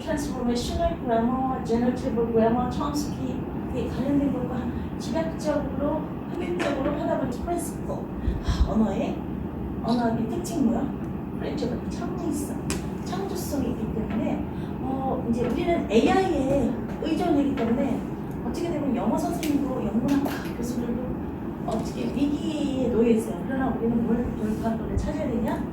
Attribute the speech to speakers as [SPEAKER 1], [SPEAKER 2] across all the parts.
[SPEAKER 1] 트랜스포메이셔널 그래머, 제너티브 그래머, 촘스키에 관련된 것과 집약적으로, 획일적으로 하다 보니 프린시플, 언어학의 특징 뭐야? 크리에이티브, 창의성, 창조성이 있기 때문에 이제 우리는 AI에 의존하기 때문에 어떻게 되면 영어 선생님도 영문학과 교수들도 어떻게 위기에 놓여 있어요. 그러나 우리는 뭘 돌파구를 찾아야 되냐?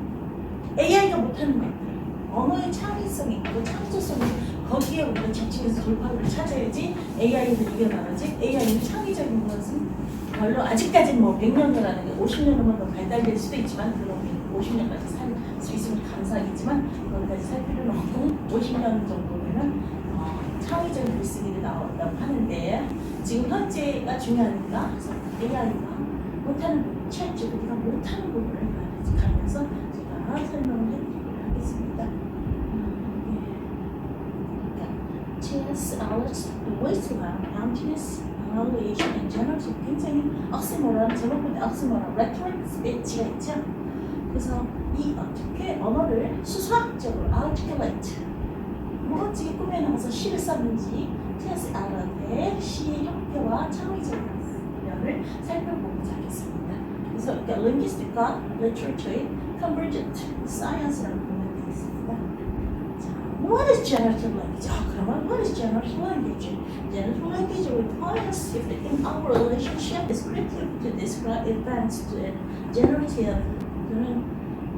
[SPEAKER 1] AI가 못하는 것들, 언어의 창의성이 있고 창조성이 거기에 우리가 집중해서 돌파구를 찾아야지 AI를 이겨나가지. AI는 창의적인 것은 별로 아직까지는 뭐 100년이라는 게 50년은 더 발달될 수도 있지만 그런 50년까지 살 수 있으면 감사하겠지만 거기까지 살 필요는 없고 50년 정도면은 창의적인 글쓰기를 나온다고 하는데 지금 현재가 중요하니까 그래서 AI가 못하는 부분, 챗GPT가 못하는 부분을 가면서 제가 설명을 해드리도록 하겠습니다. Chess, Alice, Wasteland, Emptiness, Annihilation, and Generative 굉장히 억시모런, 제목 볼 때 억시모런, Rhetoric, Speech가 있죠. 그래서 이 어떻게 언어를 수학적으로 articulate 멋지게 꾸며나가서 시를 썼는지 T.S. 알런의 시의 형태와 창의적인 면을 살펴보고자 하겠습니다. 그래서 linguistic과 literature의 convergent science라고 보면 되겠습니다. 자, what is generative language? 그러면 what is generative language? Generative language requires if in our relationship descriptive to describe events to a generative 또는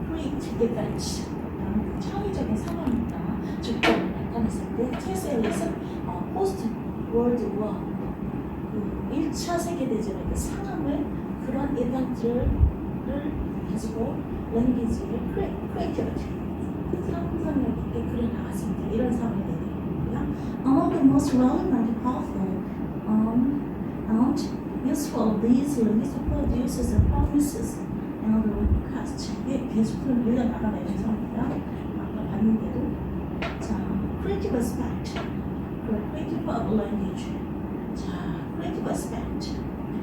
[SPEAKER 1] create events 창의적인 상황이다. 조건을 나타냈을 때 T.S. 엘리엇은 포스트 월드 워 1차 세계대전의 그 상황을 그런 이벤트를 가지고 랭귀지를 크리에이티비티 상상력 있게 그려나갔습니다. 이런 상황이 되겠고요. Among the most relevant, powerful, and useful of these linguistic produces and promises and requests 이게 계속해서 밀려나가는 현상입니다. 아까 봤는데도 자, creative aspect, creative of language. 자, creative aspect.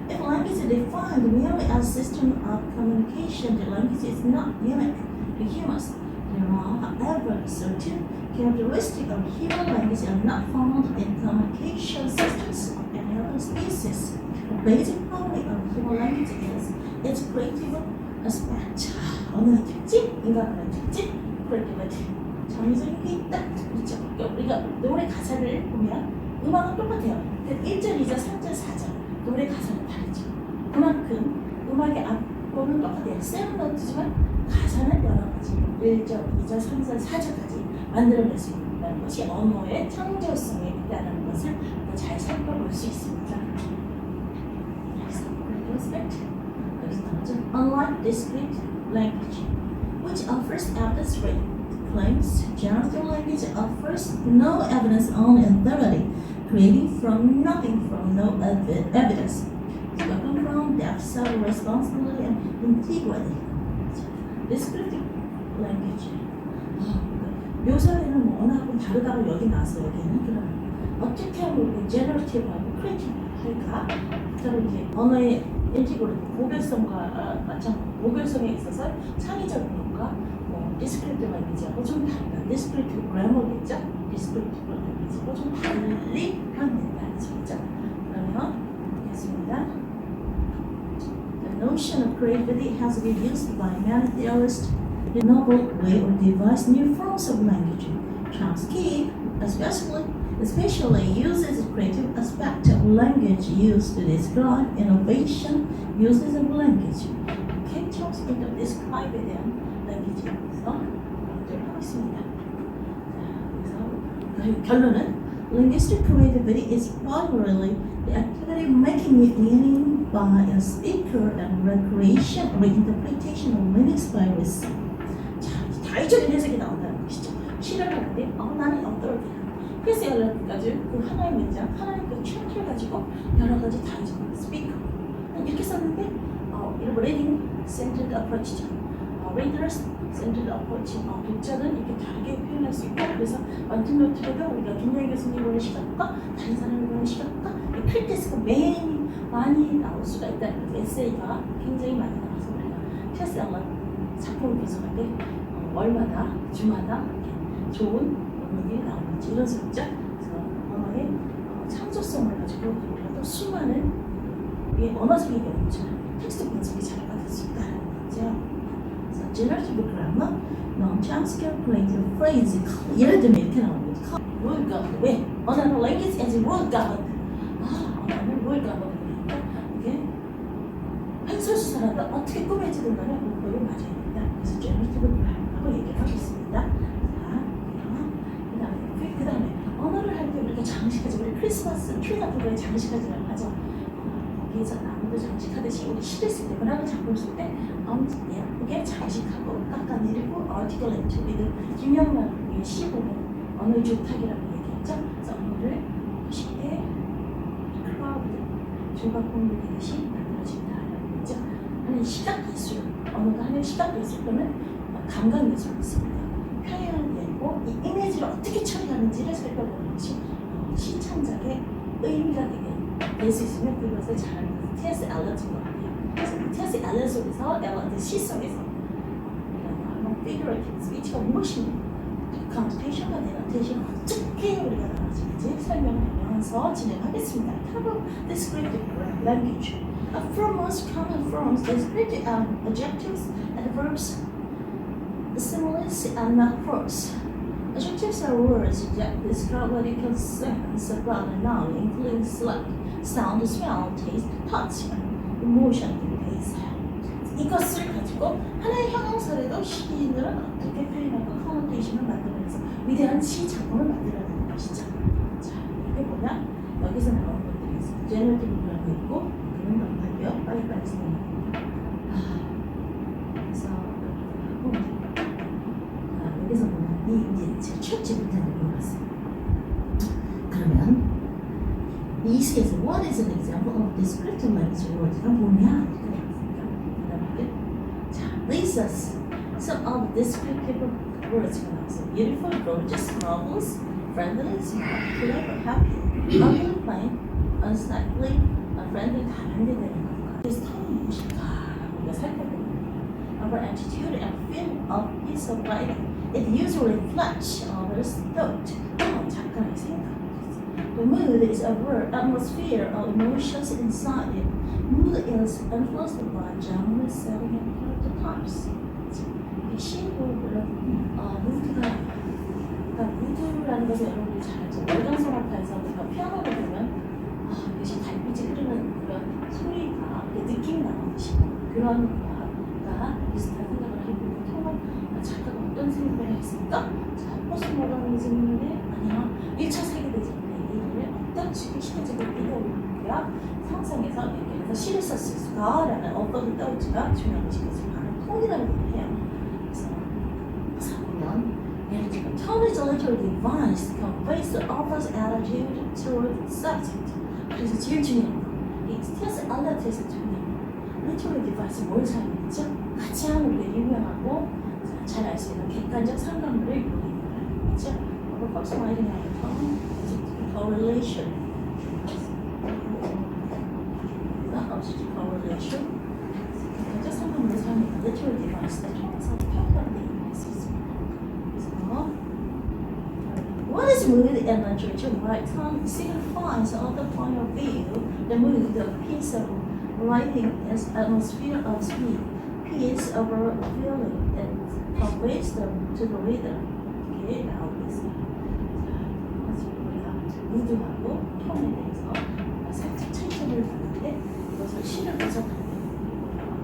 [SPEAKER 1] If language is defined merely as a system of communication, the language is not unique to humans. There are, however, certain characteristics of human language are not found in communication systems of any other species. The basic quality of human language is its creative aspect. 자, 언어의 특징, 인간의 특징, creativity. 창의적인 게 있다. 그렇죠. 우리가 노래 가사를 보면 음악은 똑같아요. 1절, 2절, 3절, 4절 노래 가사는 다르죠. 그만큼 음악의 악보는 똑같아요. 세븐 노트지만 가사는 여러 가지 1절, 2절, 3절, 4절까지 만들어낼 수 있다는 것이 언어의 창조성에 있다는 것을 잘 살펴볼 수 있습니다. Unlike discrete language, which offers evidence rate claims, generative language offers no evidence on authority, creating from nothing from no evidence, spoken from depths of responsibility and integrity. Descriptive language. 묘사에는 뭐 언어하고 다르다고 여기 나왔어. 여기는 그럼 어떻게 하면 generative하고 creative 할까? 그럼 이렇게 언어의 인티그리티, 고별성과 마찬가지, 고별성에 있어서 창의적인 것과 descriptive language하고 좀 다르다. descriptive grammar겠죠? descriptive language하고 좀 달리 표현된다는 소리죠. 그러면 보겠습니다. The notion of creativity has been used by many theorists in a novel way or devise new forms of language. Chomsky especially uses the creative aspect of language used to describe innovation uses of language. Okay, Chomsky가 describe에 대한 랭귀지에서 연구를 하고 있습니다. 그래서 결론은 linguistic creativity is primarily the activity of making meaning by a speaker and recreation or interpretation of meanings by listener. 자, 다의적인 해석이 나온다는 것이죠. 시를 하는데 나는 어떨까? 그래서 여러가지 그 하나의 문장, 하나의 그 취향을 가지고 여러 가지 다의적 스피커 이렇게 썼는데 이런 reading centered approach죠. readers centered approach. 독자는 이렇게 다르게 표현할 수 있고 그래서 원투노트에도 우리가 김영희 교수님 보는 시각과 다른 사람이 보는 시각과 클래스가 매일 많이 나올 수가 있다는 에세이가 굉장히 많이 나와서 우리가 T.S. 알런 작품 분석할 때 월마다 주마다 좋은 언어들이 나오는 거지. 이런 소리죠. 그래서 언어의 창조성을 가지고 우리가 또 수많은 언어적인 경우죠. 텍스트 분석이 잘 받을 수 있다는 거죠. 그래서 generative grammar, non-transcript phrase. 예를 들면 이렇게 나오는 거죠. rule governed. 왜? 언어는 language as rule governed. 언어는 rule governed. 이게 횡설수설하다 어떻게 꾸며지든 간에 문법이 맞아야 된다. 그래서 generative grammar라고 얘기를 하고 있습니다. 그 다음에 언어를 할 때 우리가 장식하지, 우리 크리스마스 트리 같은 거에 장식하지라고 하죠. 거기에서 나무도 장식하듯이 우리 시를 쓸 때, 문학을 작품 쓸 때 예쁘게 장식하고 깎아내리고 articulate. 우리도 김영란의 시 보면 언어의 조탁이라고 얘기했죠. 그래서 언어를 쉽게 crowd, 조각 공유되듯이 만들어진다라고 했죠. 하나의 시각예술, 언어가 하나의 시각예술 또는 감각예술을 있습니다. 표현되고 이 이미지를 어떻게 처리하는지를 살펴보는 것이 시 창작의 의미가 될 수 있으면 그것을 잘하는 것은 T.S. 엘리ot인 것 같아요. 그래서 T.S. 엘리ot 속에서 엘리ot의 시 속에서 figurative speech가 무엇인지 connotation과 denotation 어떻게 우리가 나눠지는지 설명하면서 진행하겠습니다. Cover descriptive language. From most common forms, descriptive adjectives, adverbs, similes, and metaphors. Adjectives are words that describe what you can sense about a noun, including like sound, smell, taste, touch, and emotion 등이 있어요. 이것을 가지고 하나의 형용사라도 시인들은 어떻게 표현하고 컨노테이션을 만들어내서 위대한 시 작품을 만들어내는 것이죠. 자, 이게 뭐냐? 여기서 나오는 것들이 있어요. 제너티브라고 있고 그는 넘어갈게요. 빨리빨리 생각합니다. 그래서 여기서 보면 이 이제 제가 취업지 못한 걸 봤어요. 그러면 이 시에서 what is an example of descriptive language word가 뭐냐? 자, these are some of the descriptive words가 나왔어요. Beautiful, gorgeous, marvelous, friendly, smart, clever, happy, ugly, plain, unsightly, unfriendly 다 반대되는 것과 그래서 톤이 무엇일까라고 우리가 살펴보는 거예요. Our attitude and feel of piece of writing. It usually reflects others' thought. 작가의 생각. The mood is a word, atmosphere of emotions inside it. Mood is influenced by genre, setting, and character types. 이 시도 물론 무드가 무드라는 것을 여러분들이 잘 알죠. 월경성악파에서 우리가 피아노를 보면 이것이 달빛이 흐르는 그런 소리가 느낌이 나듯이 그런 거가 비슷한 생각을 해보고 통한 작가가 어떤 생각을 했을까? 자, 포스트모더니즘인데 아니야 1차 세계대전의 이후에 어떤 식의 시대적인 이데올로기가 상상해서 연결해서 시를 썼을까라는 어떤 떠오르지가 중요한 것이 그것을 바로 톤이라는 얘기를 해요. 그래서 보면 예를 들면 tone is a literary device that conveys the author's attitude toward the subject. 그래서 제일 중요한 거 이 T.S. 엘리ot에서 중요한 거 literary device 뭘 사용했죠? 가장 우리가 유명하고 잘 알 수 있는 객관적 상관물을 이용했다는 거죠. Our first writing out of tone is correlation. correlation. 객관적 상관물을 사용했다. literary device를 통해서 평가를 이용할 수 있습니다. 그래서 what is mood in literature? Right tone signifies the point of view. The mood of a piece of writing is atmosphere of speed. Piece of feeling that conveys them to the reader. 이게 나오고 있습니다. 그래서 우리가 무드하고 톤에 대해서 살짝 차이점을 봤는데 이것을 시를 분석할 때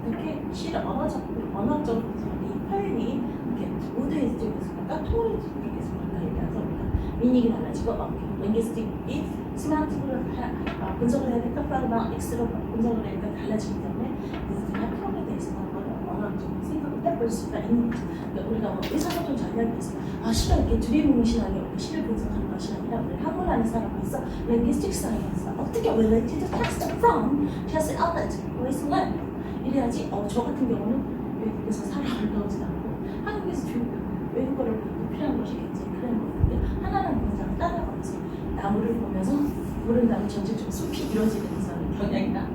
[SPEAKER 1] 어떻게 시를 언어적으로 이 표현이 이렇게 무드의 쪽에서 갈까 톤의 쪽에서 갈까에 따라서 우리가 미닝이 달라지고 랭귀스틱이 스마트로 분석을 해야 될까 프라그마틱스로 분석을 해야 될까 달라지기 때문에 무드나 톤에 대해서 언어적으로 생각을 해볼 수가 있는 거죠. 그러니까 우리가 뭐 의사소통 전략에서 시가 이렇게 두리뭉실하게 시를 분석하는 것이 아니라 우리 학문하는 사람으로서 랭귀스틱 사이언스 어떻게 related text from T.S. Eliot, Ways Land 이래야지 저 같은 경우는 외국에서 사람을 넣지 않고 한국에서 외국어를 배우고 필요한 것이 굉장히 그런 거거든요. 하나는 문장을 따라가면서 나무를 보면서 모른 다음에 전체적으로 숲이 이루어지는 경향이나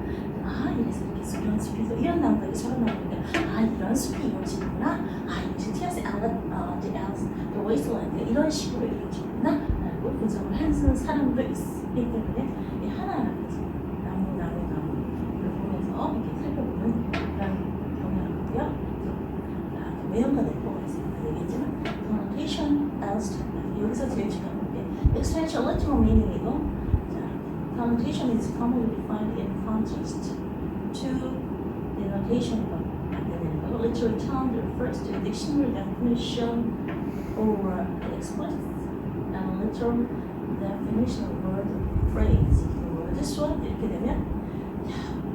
[SPEAKER 1] 이래서 이렇게 이런 숲이 있어 이런 나무가 있고 저런 나무가 있고 이런 숲이 이루어지는구나 이것이 T.S. Eliot, The Wasteland 이런 식으로 이루어지는 사람도 있기 때문에 이 하나하나 나무를 보면서 이렇게 살펴보는 그런 경향이고요. 외형과 내포가 있습니다. 얘기했지만 connotation, else 여기서 제일 중요한 게 extension literal meaning이고 connotation is commonly defined in contrast to denotation literary term refers to a dictionary definition or an explicit and literal definition of word or phrase. word 수원 이렇게 되면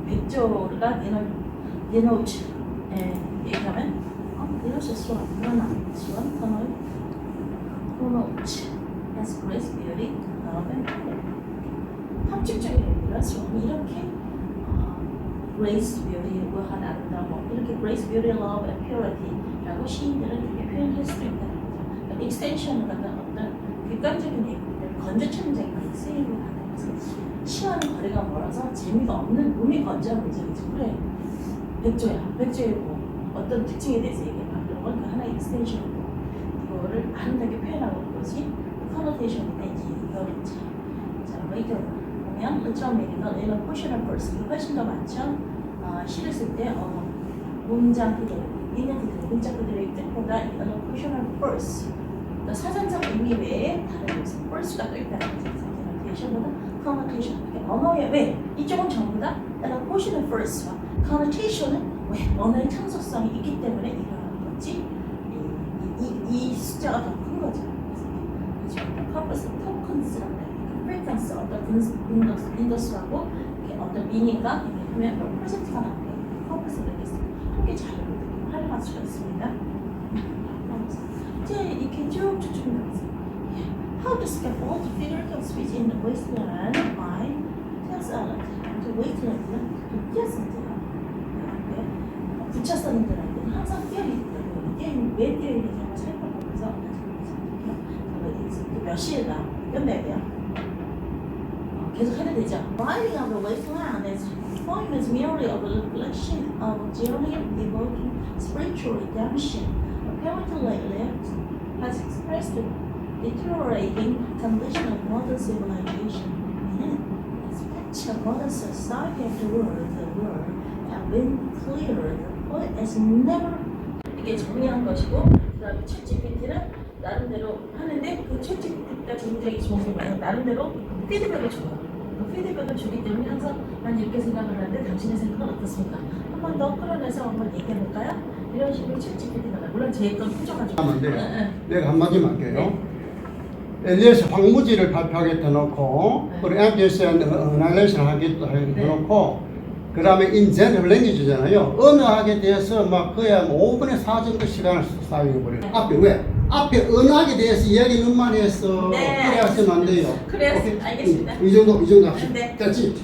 [SPEAKER 1] 백조가 denote 얘기하면 denote 수원, 수원, connote as grace, beauty, love and power. 함축적인 의미가 수원 이렇게 grace, beauty, 우아한 아름다움 이렇게 grace, beauty, love, and purity라고 시인들은 이렇게 표현할 수 있다는 거죠. 그러니까 extension은 어떤 객관적인 얘기들, 건조천적인 쓰임을 하는 것은 시와는 거리가 멀어서 재미가 없는 몸이 건조한 문장이죠. 그래, 백조의 뭐 어떤 특징에 대해서 얘기해봐. 그런 건 그 하나의 extension이고 이거를 아름답게 표현하고 있는 것이 connotation인데 이거를 자, 이렇게 보면 literal meaning은 in a portion of verse 이게 훨씬 더 많죠. 시를 쓸 때 문장 그대로 있는 그대로 문자 그대로의 뜻보다 in a portion of verse 그러니까 사전적 의미 외에 다른 것은 verse가 또 있다는 거죠. connotation보다 connotation 언어의 왜 이쪽은 전부 다 in a portion of verse와 connotation은 왜 언어의 참소성이 있기 때문에 일어나는 거지 이 숫자가 더 큰 거죠. 그래서 purpose, token스라고 frequency 어떤 인더스하고 어떤 미닝과 하면 퍼센트가 나오게 퍼포스를 이렇게 통계 자료를 활용할 수가 있습니다. 이제 이렇게 쭉쭉쭉 나왔어요. How to scaffold figurative speech in the wasteland by tells Ellen. 또 wasteland는 뛰었었대요. 붙였었는데는 항상 뛰어있거든요. 왜 뛰어있는지 한번 살펴보면서 몇 시에 나 끝내야 돼요. 계속 해야 되죠. Writing of the wasteland is poem is merely a reflection of journey evoking spiritual redemption. Apparently lately has expressed the deteriorating condition of modern civilization. In aspects of modern society of the world have been cleared. The poet has never 이게 정리한 것이고 그다음에 챗GPT는 나름대로 하는데 그 챗GPT가 굉장히 좋은 게 많아요. 나름대로 피드백을 줘요. 그 피드백을 주기 때문에 항상 난 이렇게 생각을 하는데 당신의 생각은 어떻습니까? 한 번 더 끌어내서 한번 얘기해볼까요? 이런 식으로 챗GPT가 나요. 물론 제 건 표정가지고
[SPEAKER 2] 하면 돼요. 내가 한마디만 할게요. 엘리에서 황무지를 발표하겠다 놓고 그리고 엠피에스 어나레이션 하겠다 해놓고 그 다음에 인젠 랭귀지잖아요. 언어학에 대해서 막 거야 5분의 4 정도 시간을 쌓여버려요. 앞에 왜? 앞에 언어학에 대해서 이야기 너무 많이 해서 그래 하시면 안 돼요.
[SPEAKER 1] 그래요. 알겠습니다.
[SPEAKER 2] 이 정도 합시다.
[SPEAKER 1] 네.
[SPEAKER 2] 됐지?